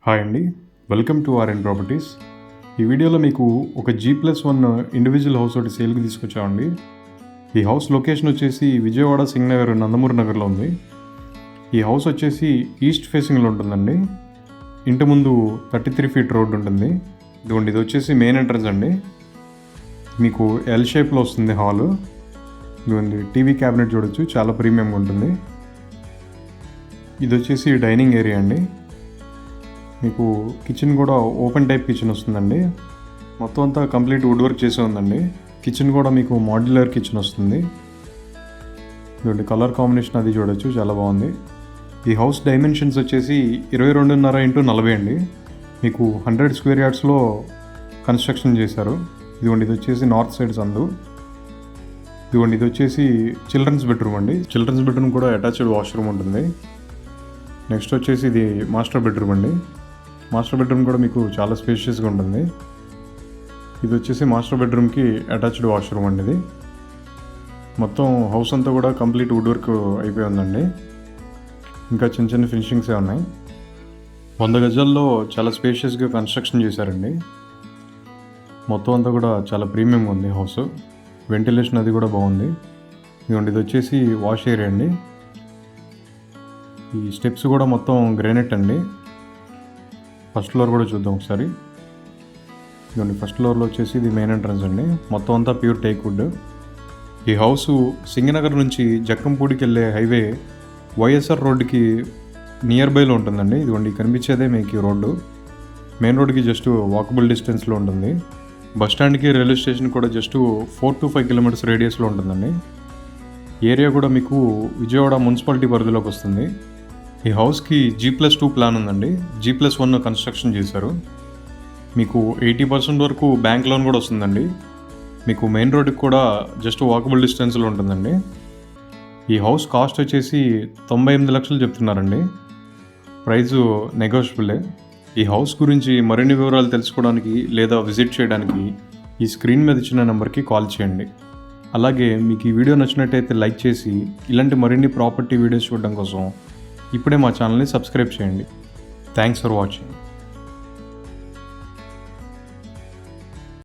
Hi అండి, welcome to RN properties. ఈ వీడియోలో మీకు ఒక G+1 ఇండివిజువల్ హౌస్ ఒకటి సేల్కి తీసుకొచ్చామండి. ఈ హౌస్ లొకేషన్ వచ్చేసి విజయవాడ సింగనగర్ నందమూరి నగర్లో ఉంది. ఈ హౌస్ వచ్చేసి ఈస్ట్ ఫేసింగ్లో ఉంటుందండి. ఇంటి ముందు 33 ఫీట్ రోడ్ ఉంటుంది. ఇదిగోండి, ఇది వచ్చేసి మెయిన్ ఎంట్రన్స్ అండి. మీకు ఎల్ షేప్లో వస్తుంది హాలు. ఇదిగోండి, టీవీ క్యాబినెట్ చూడొచ్చు, చాలా ప్రీమియంగా ఉంటుంది. ఇది వచ్చేసి డైనింగ్ ఏరియా అండి. మీకు కిచెన్ కూడా ఓపెన్ టైప్ కిచెన్ వస్తుందండి. మొత్తం అంతా కంప్లీట్ వుడ్ వర్క్ చేసే ఉందండి. కిచెన్ కూడా మీకు మాడ్యులర్ కిచెన్ వస్తుంది. ఇదండి, కలర్ కాంబినేషన్ అది చూడొచ్చు, చాలా బాగుంది. ఈ హౌస్ డైమెన్షన్స్ వచ్చేసి 22.5x40 అండి. మీకు 100 స్క్వేర్ యార్డ్స్లో కన్స్ట్రక్షన్ చేశారు. ఇదిగోండి, ఇది వచ్చేసి నార్త్ సైడ్ సందు. ఇదిగోండి, ఇది వచ్చేసి చిల్డ్రన్స్ బెడ్రూమ్ అండి. చిల్డ్రన్స్ బెడ్రూమ్ కూడా అటాచ్డ్ వాష్రూమ్ ఉంటుంది. నెక్స్ట్ వచ్చేసి ఇది మాస్టర్ బెడ్రూమ్ అండి. మాస్టర్ బెడ్రూమ్ కూడా మీకు చాలా స్పేషియస్గా ఉంటుంది. ఇది వచ్చేసి మాస్టర్ బెడ్రూమ్కి అటాచ్డ్ వాష్రూమ్ అండి. ఇది మొత్తం హౌస్ అంతా కూడా కంప్లీట్ వుడ్ వర్క్ అయిపోయి ఉందండి. ఇంకా చిన్న చిన్న ఫినిషింగ్సే ఉన్నాయి. 100 గజాల్లో చాలా స్పేషియస్గా కన్స్ట్రక్షన్ చేశారండి. మొత్తం అంతా కూడా చాలా ప్రీమియంగా ఉంది హౌస్. వెంటిలేషన్ అది కూడా బాగుంది. ఇదిగోండి, ఇది వచ్చేసి వాష్ ఏరియా అండి. ఈ స్టెప్స్ కూడా మొత్తం గ్రానైట్ అండి. ఫస్ట్ ఫ్లోర్ కూడా చూద్దాం ఒకసారి. ఇదిగోండి, ఫస్ట్ ఫ్లోర్లో వచ్చేసి ఇది మెయిన్ ఎంట్రన్స్ అండి. మొత్తం అంతా ప్యూర్ టేక్ వుడ్. ఈ హౌస్ సింగనగర్ నుంచి జక్కంపూడికి వెళ్ళే హైవే వైఎస్ఆర్ రోడ్డుకి నియర్ బైలో ఉంటుందండి. ఇదిగోండి, కనిపించేదే మీకు ఈ రోడ్డు. మెయిన్ రోడ్డుకి జస్ట్ వాకబుల్ డిస్టెన్స్లో ఉంటుంది. బస్ స్టాండ్కి రైల్వే స్టేషన్ కూడా జస్ట్ 4 to 5 కిలోమీటర్స్ రేడియస్లో ఉంటుందండి. ఏరియా కూడా మీకు విజయవాడ మున్సిపాలిటీ పరిధిలోకి వస్తుంది. ఈ హౌస్కి G+2 ప్లాన్ ఉందండి. G+1 కన్స్ట్రక్షన్ చేశారు. మీకు 80% వరకు బ్యాంక్ లోన్ కూడా వస్తుందండి. మీకు మెయిన్ రోడ్డుకి కూడా జస్ట్ వాకబుల్ డిస్టెన్స్లో ఉంటుందండి. ఈ హౌస్ కాస్ట్ వచ్చేసి 98 లక్షలు చెప్తున్నారండి. ప్రైజు నెగోషియబులే. ఈ హౌస్ గురించి మరిన్ని వివరాలు తెలుసుకోవడానికి లేదా విజిట్ చేయడానికి ఈ స్క్రీన్ మీద ఇచ్చిన నెంబర్కి కాల్ చేయండి. అలాగే మీకు ఈ వీడియో నచ్చినట్టయితే లైక్ చేసి ఇలాంటి మరిన్ని ప్రాపర్టీ వీడియోస్ చూడడం కోసం ఇప్పుడే మా ఛానల్ని సబ్స్క్రైబ్ చేయండి. Thanks for watching.